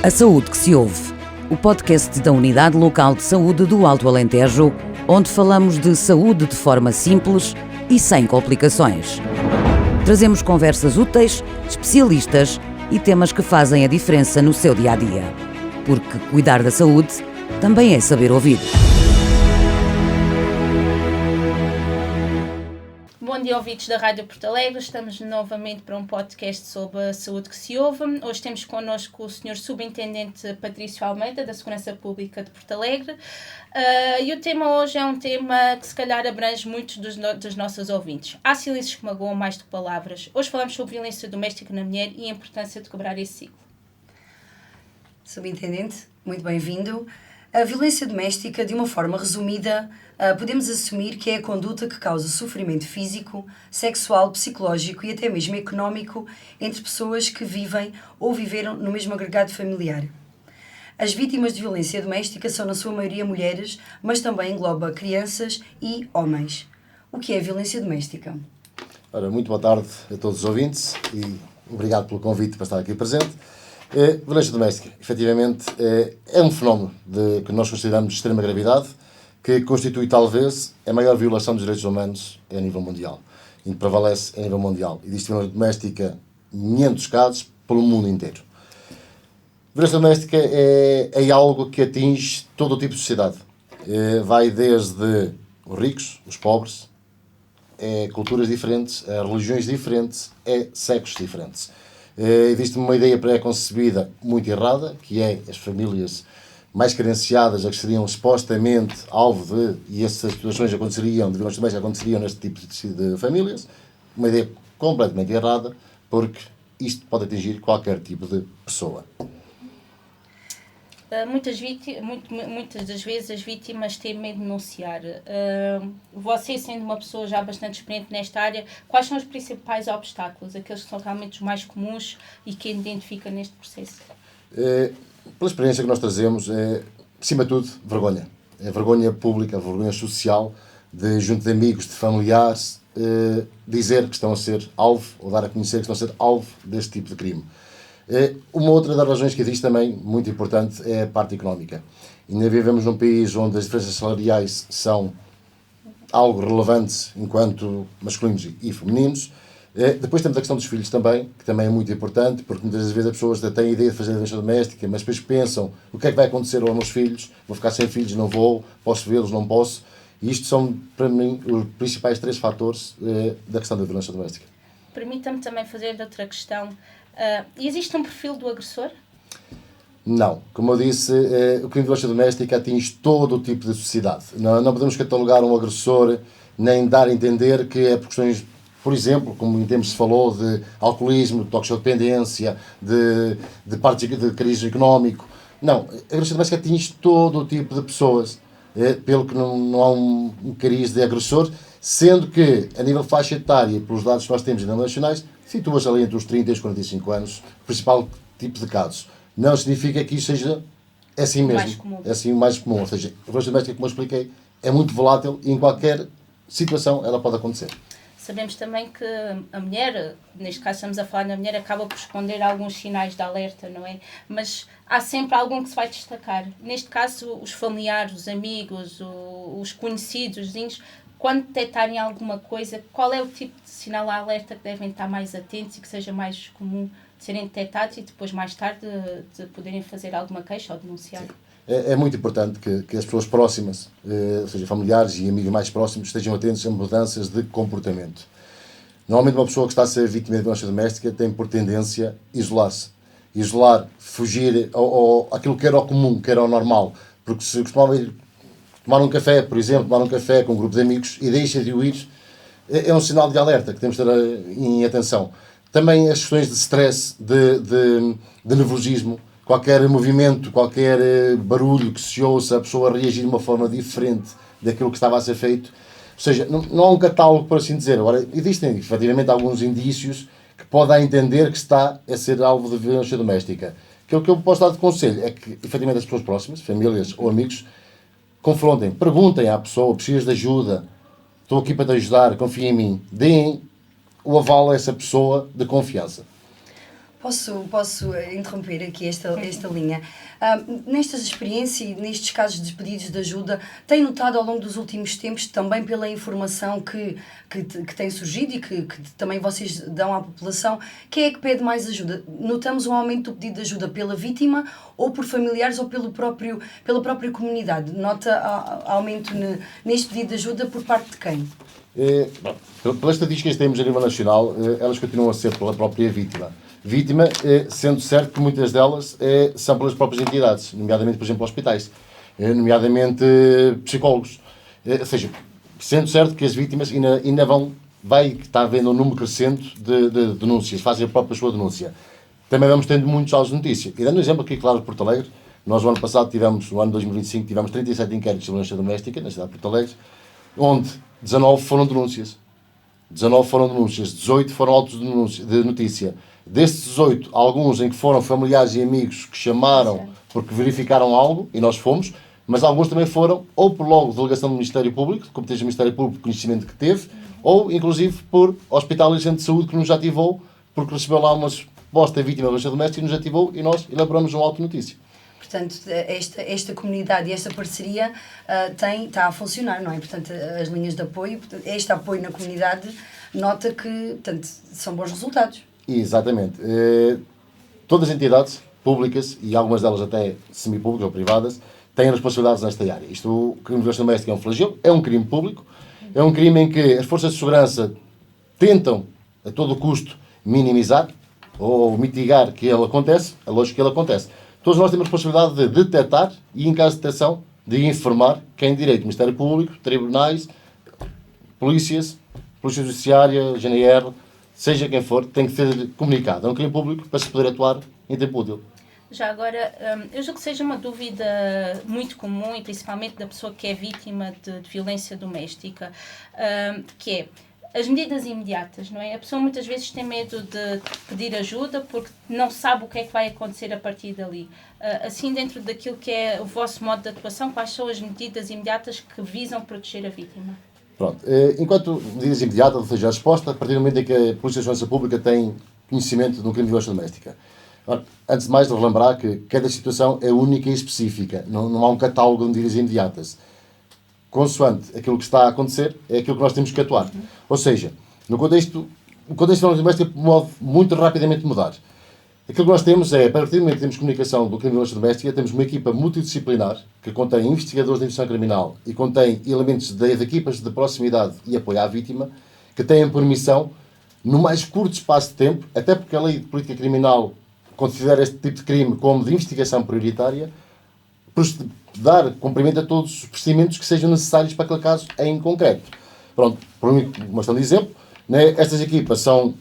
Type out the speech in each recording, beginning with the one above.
A Saúde que se ouve, o podcast da Unidade Local de Saúde do Alto Alentejo, onde falamos de saúde de forma simples e sem complicações. Trazemos conversas úteis, especialistas e temas que fazem a diferença no seu dia-a-dia. Porque cuidar da saúde também é saber ouvir. Bom dia, ouvintes da Rádio Porto Alegre. Estamos novamente para um podcast sobre a saúde que se ouve. Hoje temos connosco o Sr. Subintendente Patrício Almeida, da Segurança Pública de Porto Alegre. E o tema hoje é um tema que se calhar abrange muitos dos nossos ouvintes. Há silêncios que magoam mais do que palavras. Hoje falamos sobre violência doméstica na mulher e a importância de quebrar esse ciclo. Subintendente, muito bem-vindo. A violência doméstica, de uma forma resumida, podemos assumir que é a conduta que causa sofrimento físico, sexual, psicológico e até mesmo económico entre pessoas que vivem ou viveram no mesmo agregado familiar. As vítimas de violência doméstica são, na sua maioria, mulheres, mas também engloba crianças e homens. O que é violência doméstica? Ora, muito boa tarde a todos os ouvintes e obrigado pelo convite para estar aqui presente. Violência doméstica, efetivamente, é um fenómeno que nós consideramos de extrema gravidade, que constitui talvez a maior violação dos direitos humanos a nível mundial, e que prevalece a nível mundial. Existe violência doméstica em 500 casos pelo mundo inteiro. Violência doméstica é algo que atinge todo o tipo de sociedade. Vai desde os ricos, os pobres, culturas diferentes, religiões diferentes, sexos diferentes. Existe uma ideia pré-concebida muito errada, que é as famílias mais carenciadas, a que seriam supostamente alvo de, e essas situações aconteceriam, de violência doméstica aconteceriam neste tipo de famílias. Uma ideia completamente errada, porque isto pode atingir qualquer tipo de pessoa. Muitas das vezes as vítimas têm medo de denunciar. Você, sendo uma pessoa já bastante experiente nesta área, quais são os principais obstáculos, aqueles que são realmente os mais comuns e que identifica neste processo? Pela experiência que nós trazemos, acima de tudo, vergonha. É vergonha pública, vergonha social, junto de amigos, de familiares, dizer que estão a ser alvo, ou dar a conhecer que estão a ser alvo deste tipo de crime. Uma outra das razões que existe também, muito importante, é a parte económica. Ainda vivemos num país onde as diferenças salariais são algo relevantes enquanto masculinos e femininos. Depois temos a questão dos filhos também, que também é muito importante, porque muitas vezes as pessoas têm a ideia de fazer a violência doméstica, mas depois pensam o que é que vai acontecer aos meus filhos, vou ficar sem filhos, não vou, posso vê-los, não posso. E isto são, para mim, os principais 3 fatores da questão da violência doméstica. Permita-me também fazer outra questão. Existe um perfil do agressor? Não. Como eu disse, o crime de violência doméstica atinge todo o tipo de sociedade. Não podemos catalogar um agressor nem dar a entender que é por questões, por exemplo, como em tempos se falou, de alcoolismo, de toxicodependência, de parte de crise económico. Não. A violência doméstica atinge todo o tipo de pessoas, pelo que não há um cariz de agressor, sendo que, a nível de faixa etária, pelos dados que nós temos nacionais, situa-se ali entre os 30 e os 45 anos, o principal tipo de casos. Não significa que isso seja assim mesmo, é assim o mais comum. Ou seja, a violência doméstica, como eu expliquei, é muito volátil e em qualquer situação ela pode acontecer. Sabemos também que a mulher, neste caso estamos a falar da mulher, acaba por esconder alguns sinais de alerta, não é? Mas há sempre algum que se vai destacar. Neste caso, os familiares, os amigos, os conhecidos, os vizinhos, quando detectarem alguma coisa, qual é o tipo de sinal de alerta que devem estar mais atentos e que seja mais comum de serem detectados e depois, mais tarde, de poderem fazer alguma queixa ou denunciar? É muito importante que as pessoas próximas, ou seja, familiares e amigos mais próximos, estejam atentos a mudanças de comportamento. Normalmente uma pessoa que está a ser vítima de violência doméstica tem por tendência isolar-se. Isolar, fugir àquilo que era o comum, que era o normal. Porque se costumava ir tomar um café, por exemplo, tomar um café com um grupo de amigos e deixa de o ir, é um sinal de alerta que temos de ter em atenção. Também as questões de stress, de nervosismo, qualquer movimento, qualquer barulho que se ouça, a pessoa reagir de uma forma diferente daquilo que estava a ser feito. Ou seja, não há um catálogo, por assim dizer. Agora, existem efetivamente alguns indícios que podem dar a entender que está a ser alvo de violência doméstica. Aquilo que eu posso dar de conselho é que, efetivamente, as pessoas próximas, famílias ou amigos, confrontem, perguntem à pessoa, precisas de ajuda, estou aqui para te ajudar, confia em mim. Deem o aval a essa pessoa de confiança. Posso interromper aqui esta linha? Nestas experiências e nestes casos de pedidos de ajuda, tem notado ao longo dos últimos tempos, também pela informação que tem surgido e que também vocês dão à população, quem é que pede mais ajuda? Notamos um aumento do pedido de ajuda pela vítima ou por familiares ou pela própria comunidade? Nota aumento neste pedido de ajuda por parte de quem? Pelas estatísticas que temos a nível nacional, elas continuam a ser pela própria vítima. Vítima, sendo certo que muitas delas são pelas próprias entidades, nomeadamente, por exemplo, hospitais, nomeadamente psicólogos. Ou seja, sendo certo que as vítimas ainda vai estar havendo um número crescente de denúncias, fazem a própria sua denúncia. Também vamos tendo muitos autos de notícia. E dando um exemplo aqui, claro, de Porto Alegre, nós no ano passado no ano 2025, tivemos 37 inquéritos de violência doméstica na cidade de Porto Alegre, onde 19 foram denúncias. 18 foram autos de notícia. Destes 18, alguns em que foram familiares e amigos que chamaram porque verificaram algo, e nós fomos, mas alguns também foram ou por logo delegação do Ministério Público, de competência do Ministério Público, conhecimento que teve, ou inclusive por Hospital e Centro de Saúde que nos ativou, porque recebeu lá uma suposta vítima de violência doméstica e nos ativou e nós elaboramos um auto de notícia. Portanto, esta comunidade e esta parceria está a funcionar, não é? Portanto, as linhas de apoio, este apoio na comunidade, nota que, portanto, são bons resultados. Exatamente. Todas as entidades públicas, e algumas delas até semipúblicas ou privadas, têm responsabilidades nesta área. O crime de violência doméstica é um flagelo, é um crime público, é um crime em que as forças de segurança tentam, a todo custo, minimizar ou mitigar que ele acontece, a lógica que ele acontece. Todos nós temos a responsabilidade de detectar e, em caso de detecção, de informar quem tem direito. Ministério Público, tribunais, Polícia Judiciária, GNR, seja quem for, tem que ser comunicado. É um crime público para se poder atuar em tempo útil. Já agora, eu julgo que seja uma dúvida muito comum, e principalmente da pessoa que é vítima de violência doméstica, que é as medidas imediatas, não é? A pessoa muitas vezes tem medo de pedir ajuda porque não sabe o que é que vai acontecer a partir dali. Assim, dentro daquilo que é o vosso modo de atuação, quais são as medidas imediatas que visam proteger a vítima? Pronto. Enquanto medidas imediatas, ou seja, a resposta, a partir do momento em que a Polícia de Segurança Pública tem conhecimento de um crime de violência doméstica. Antes de mais, de relembrar que cada situação é única e específica. Não há um catálogo de medidas imediatas. Consoante aquilo que está a acontecer, é aquilo que nós temos que atuar. Ou seja, o contexto de violência doméstica pode muito rapidamente mudar. Aquilo que nós temos a partir do momento que temos comunicação do crime de violência doméstica, temos uma equipa multidisciplinar que contém investigadores de investigação criminal e contém elementos das equipas de proximidade e apoio à vítima, que têm por missão, no mais curto espaço de tempo, até porque a lei de política criminal considera este tipo de crime como de investigação prioritária, dar cumprimento a todos os procedimentos que sejam necessários para aquele caso em concreto. Pronto, por uma questão de exemplo, né, estas equipas são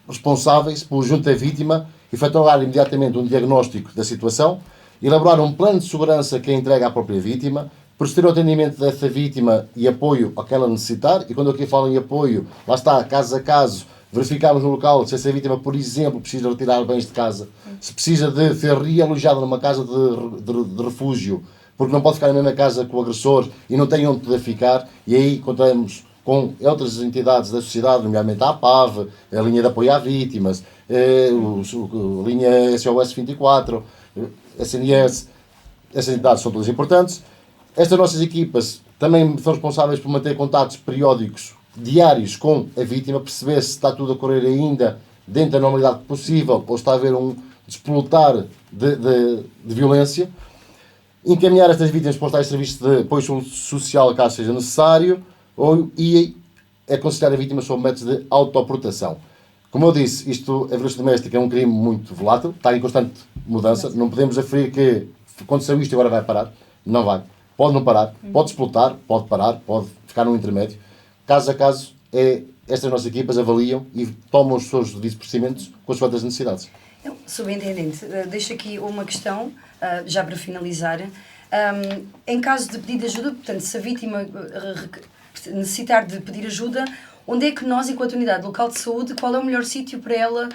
responsáveis por, junto à vítima, efetuar imediatamente um diagnóstico da situação, elaborar um plano de segurança que é entregue à própria vítima, proceder ao atendimento dessa vítima e apoio ao que ela necessitar, e quando eu aqui falo em apoio, lá está, caso a caso, verificarmos no local se essa vítima, por exemplo, precisa retirar bens de casa, se precisa de ser realojada numa casa de refúgio, porque não pode ficar na mesma casa que o agressor e não tem onde poder ficar, e aí contamos com outras entidades da sociedade, nomeadamente a APAV, a linha de apoio à vítimas, a linha SOS 24, SNS, essas entidades são todas importantes. Estas nossas equipas também são responsáveis por manter contactos periódicos, diários, com a vítima, perceber se está tudo a correr ainda dentro da normalidade possível ou está a haver um despolutar de violência. Encaminhar estas vítimas para os tais serviços de apoio social, caso seja necessário, e aconselhar a vítima sobre métodos de autoproteção. Como eu disse, a violência doméstica é um crime muito volátil, está em constante mudança, não podemos aferir que aconteceu isto e agora vai parar. Não vai. Pode não parar, pode explotar, pode parar, pode ficar num intermédio. Caso a caso, estas nossas equipas avaliam e tomam os seus devidos procedimentos com as suas necessidades. Subintendente, deixo aqui uma questão, já para finalizar. Em caso de pedido de ajuda, portanto, se a vítima necessitar de pedir ajuda, onde é que nós, enquanto unidade local de saúde, qual é o melhor sítio para ela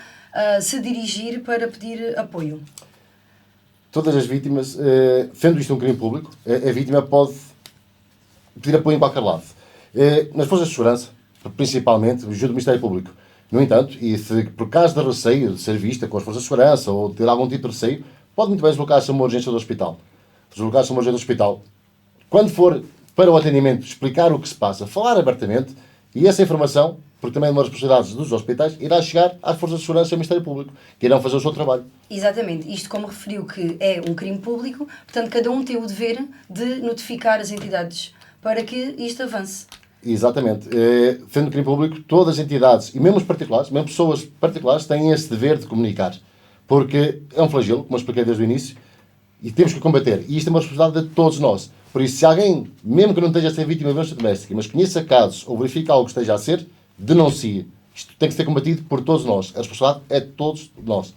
se dirigir para pedir apoio? Todas as vítimas, sendo isto um crime público, a vítima pode pedir apoio em qualquer lado. Nas forças de segurança, principalmente, junto do Ministério Público, No entanto, e se por caso de receio de ser vista com as forças de segurança ou ter algum tipo de receio, pode muito bem deslocar-se a uma urgência do hospital. Deslocar-se a uma urgência do hospital. Quando for para o atendimento, explicar o que se passa, falar abertamente, e essa informação, porque também é uma responsabilidade dos hospitais, irá chegar às forças de segurança e ao Ministério Público, que irão fazer o seu trabalho. Exatamente. Isto como referiu que é um crime público, portanto cada um tem o dever de notificar as entidades para que isto avance. Exatamente. Sendo crime público, todas as entidades, e mesmo os particulares, mesmo pessoas particulares, têm esse dever de comunicar. Porque é um flagelo, como eu expliquei desde o início, e temos que combater. E isto é uma responsabilidade de todos nós. Por isso, se alguém, mesmo que não esteja a ser vítima de violência doméstica, mas conheça casos ou verifica algo que esteja a ser, denuncie. Isto tem que ser combatido por todos nós. A responsabilidade é de todos nós.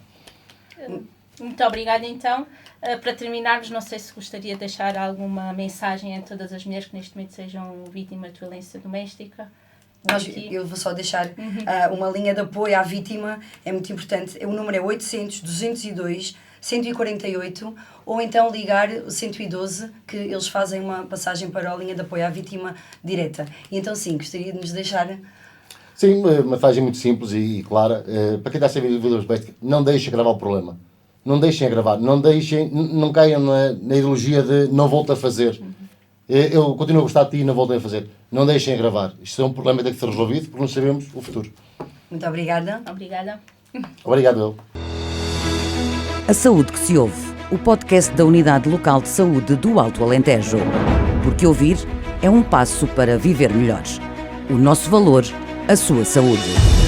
Muito obrigada, então. Para terminarmos, não sei se gostaria de deixar alguma mensagem a todas as mulheres que neste momento sejam vítimas de violência doméstica. Eu vou só deixar uma linha de apoio à vítima, é muito importante. O número é 800-202-148 ou então ligar o 112, que eles fazem uma passagem para a linha de apoio à vítima direta. E então sim, gostaria de nos deixar... Sim, uma mensagem muito simples e clara. Para quem está a ser vítima de violência doméstica, não deixem agravar o problema. Não deixem agravar, não caiam na ideologia de não volto a fazer. Eu continuo a gostar de ti e não voltei a fazer. Não deixem agravar. Isto é um problema que tem que ser resolvido porque não sabemos o futuro. Muito obrigada. Obrigada. Obrigado, eu. A Saúde que se ouve, o podcast da Unidade Local de Saúde do Alto Alentejo. Porque ouvir é um passo para viver melhor. O nosso valor, a sua saúde.